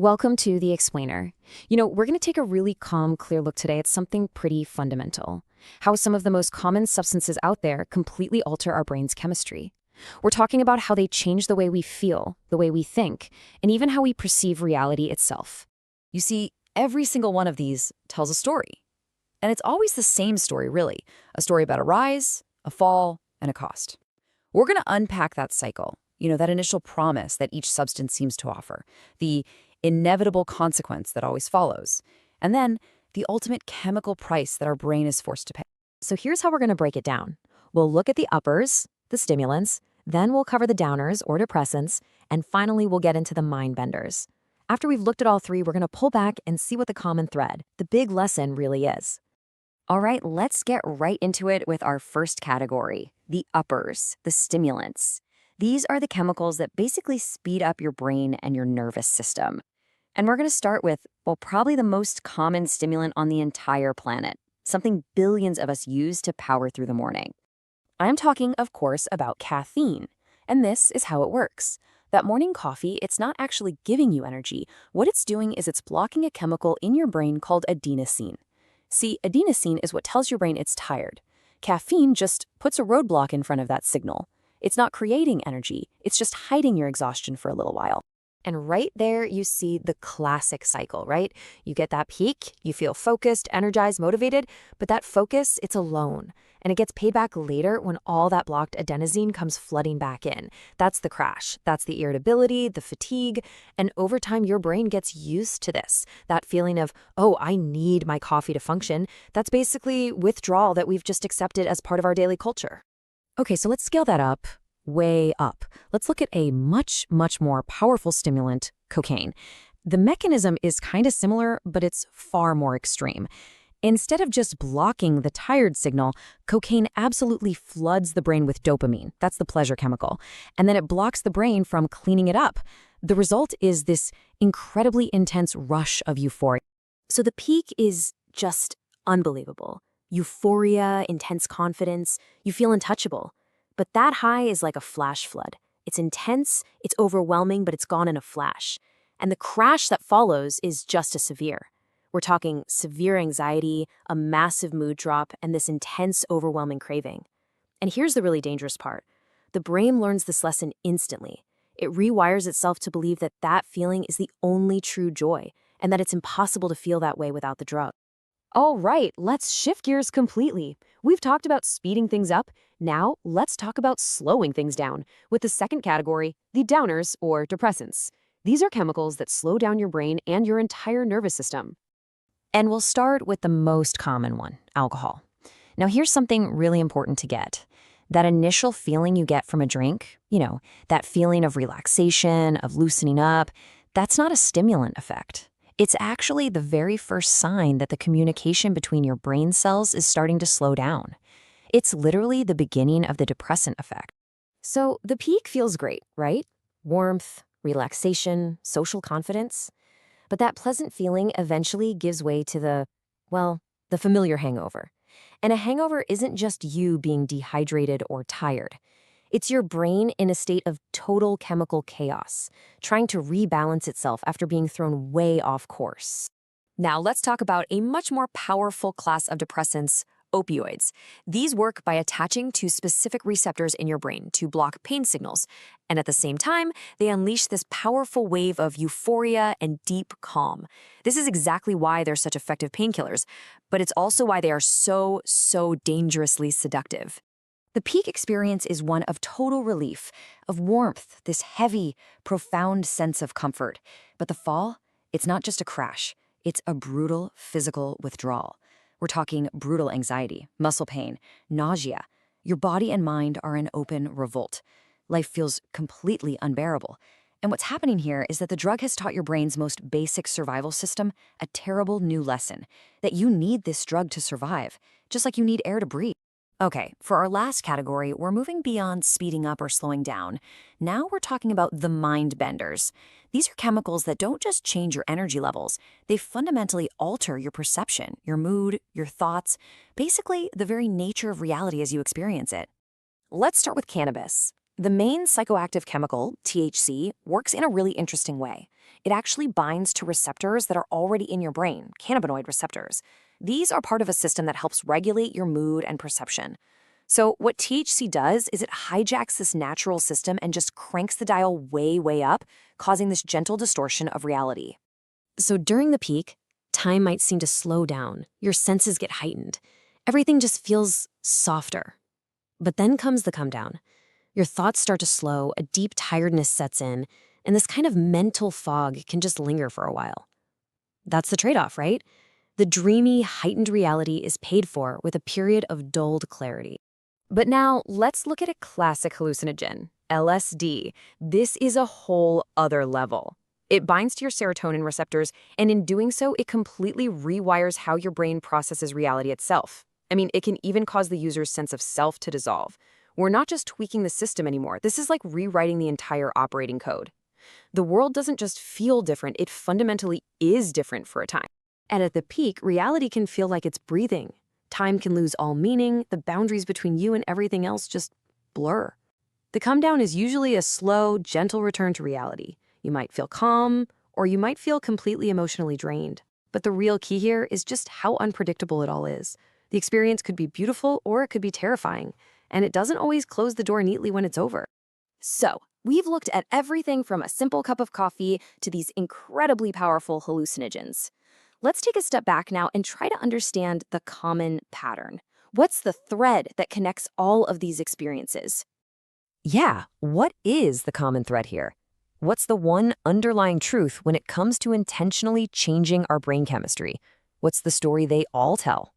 Welcome to The Explainer. We're going to take a really calm, clear look today at something pretty fundamental. How some of the most common substances out there completely alter our brain's chemistry. We're talking about how they change the way we feel, the way we think, and even how we perceive reality itself. You see, every single one of these tells a story. And it's always the same story, really. A story about a rise, a fall, and a cost. We're going to unpack that cycle, that initial promise that each substance seems to offer, the inevitable consequence that always follows, and then the ultimate chemical price that our brain is forced to pay. So here's how we're going to break it down. We'll look at the uppers, the stimulants, then we'll cover the downers or depressants, and finally we'll get into the mind benders. After we've looked at all three, we're going to pull back and see what the common thread, the big lesson, really is. All right, let's get right into it with our first category, the uppers, the stimulants. These are the chemicals that basically speed up your brain and your nervous system. And we're going to start with, probably the most common stimulant on the entire planet, something billions of us use to power through the morning. I'm talking, of course, about caffeine. And this is how it works. That morning coffee, it's not actually giving you energy. What it's doing is it's blocking a chemical in your brain called adenosine. See, adenosine is what tells your brain it's tired. Caffeine just puts a roadblock in front of that signal. It's not creating energy, it's just hiding your exhaustion for a little while. And right there, you see the classic cycle, right? You get that peak, you feel focused, energized, motivated, but that focus, it's alone. And it gets paid back later when all that blocked adenosine comes flooding back in. That's the crash. That's the irritability, the fatigue. And over time, your brain gets used to this. That feeling of, oh, I need my coffee to function. That's basically withdrawal that we've just accepted as part of our daily culture. Okay, so let's scale that up. Way up. Let's look at a much, much more powerful stimulant, cocaine. The mechanism is kind of similar, but it's far more extreme. Instead of just blocking the tired signal, cocaine absolutely floods the brain with dopamine. That's the pleasure chemical. And then it blocks the brain from cleaning it up. The result is this incredibly intense rush of euphoria. So the peak is just unbelievable. Euphoria, intense confidence, you feel untouchable. But that high is like a flash flood. It's intense, it's overwhelming, but it's gone in a flash. And the crash that follows is just as severe. We're talking severe anxiety, a massive mood drop, and this intense, overwhelming craving. And here's the really dangerous part. The brain learns this lesson instantly. It rewires itself to believe that that feeling is the only true joy, and that it's impossible to feel that way without the drug. All right, let's shift gears completely. We've talked about speeding things up. Now, let's talk about slowing things down with the second category, the downers or depressants. These are chemicals that slow down your brain and your entire nervous system. And we'll start with the most common one, alcohol. Now, here's something really important to get. That initial feeling you get from a drink, that feeling of relaxation, of loosening up, that's not a stimulant effect. It's actually the very first sign that the communication between your brain cells is starting to slow down. It's literally the beginning of the depressant effect. So the peak feels great, right? Warmth, relaxation, social confidence. But that pleasant feeling eventually gives way to the familiar hangover. And a hangover isn't just you being dehydrated or tired. It's your brain in a state of total chemical chaos, trying to rebalance itself after being thrown way off course. Now let's talk about a much more powerful class of depressants, opioids. These work by attaching to specific receptors in your brain to block pain signals, and at the same time, they unleash this powerful wave of euphoria and deep calm. This is exactly why they're such effective painkillers, but it's also why they are so dangerously seductive. The peak experience is one of total relief, of warmth, this heavy, profound sense of comfort. But the fall, it's not just a crash, it's a brutal physical withdrawal. We're talking brutal anxiety, muscle pain, nausea. Your body and mind are in open revolt. Life feels completely unbearable. And what's happening here is that the drug has taught your brain's most basic survival system a terrible new lesson, that you need this drug to survive, just like you need air to breathe. Okay, for our last category, we're moving beyond speeding up or slowing down. Now we're talking about the mind benders. These are chemicals that don't just change your energy levels, they fundamentally alter your perception, your mood, your thoughts, basically the very nature of reality as you experience it. Let's start with cannabis. The main psychoactive chemical, THC, works in a really interesting way. It actually binds to receptors that are already in your brain, cannabinoid receptors. These are part of a system that helps regulate your mood and perception. So what THC does is it hijacks this natural system and just cranks the dial way, way up, causing this gentle distortion of reality. So during the peak, time might seem to slow down. Your senses get heightened. Everything just feels softer. But then comes the come down. Your thoughts start to slow, a deep tiredness sets in, and this kind of mental fog can just linger for a while. That's the trade-off, right? The dreamy, heightened reality is paid for with a period of dulled clarity. But now, let's look at a classic hallucinogen, LSD. This is a whole other level. It binds to your serotonin receptors, and in doing so, it completely rewires how your brain processes reality itself. I mean, it can even cause the user's sense of self to dissolve. We're not just tweaking the system anymore. This is like rewriting the entire operating code. The world doesn't just feel different, it fundamentally is different for a time. And at the peak, reality can feel like it's breathing. Time can lose all meaning, the boundaries between you and everything else just blur. The come down is usually a slow, gentle return to reality. You might feel calm, or you might feel completely emotionally drained. But the real key here is just how unpredictable it all is. The experience could be beautiful, or it could be terrifying. And it doesn't always close the door neatly when it's over. So, we've looked at everything from a simple cup of coffee to these incredibly powerful hallucinogens. Let's take a step back now and try to understand the common pattern. What's the thread that connects all of these experiences? Yeah, what is the common thread here? What's the one underlying truth when it comes to intentionally changing our brain chemistry? What's the story they all tell?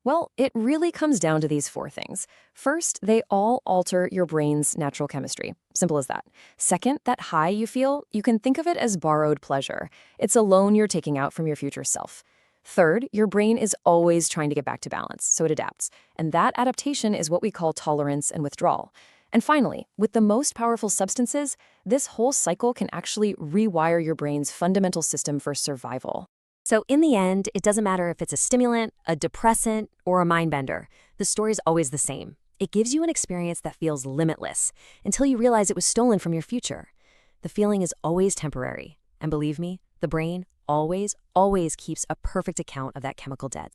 Well, it really comes down to these four things. First, they all alter your brain's natural chemistry. Simple as that. Second, that high you feel, you can think of it as borrowed pleasure. It's a loan you're taking out from your future self. Third, your brain is always trying to get back to balance, so it adapts. And that adaptation is what we call tolerance and withdrawal. And finally, with the most powerful substances, this whole cycle can actually rewire your brain's fundamental system for survival. So in the end, it doesn't matter if it's a stimulant, a depressant, or a mind bender. The story's always the same. It gives you an experience that feels limitless until you realize it was stolen from your future. The feeling is always temporary. And believe me, the brain always, always keeps a perfect account of that chemical debt.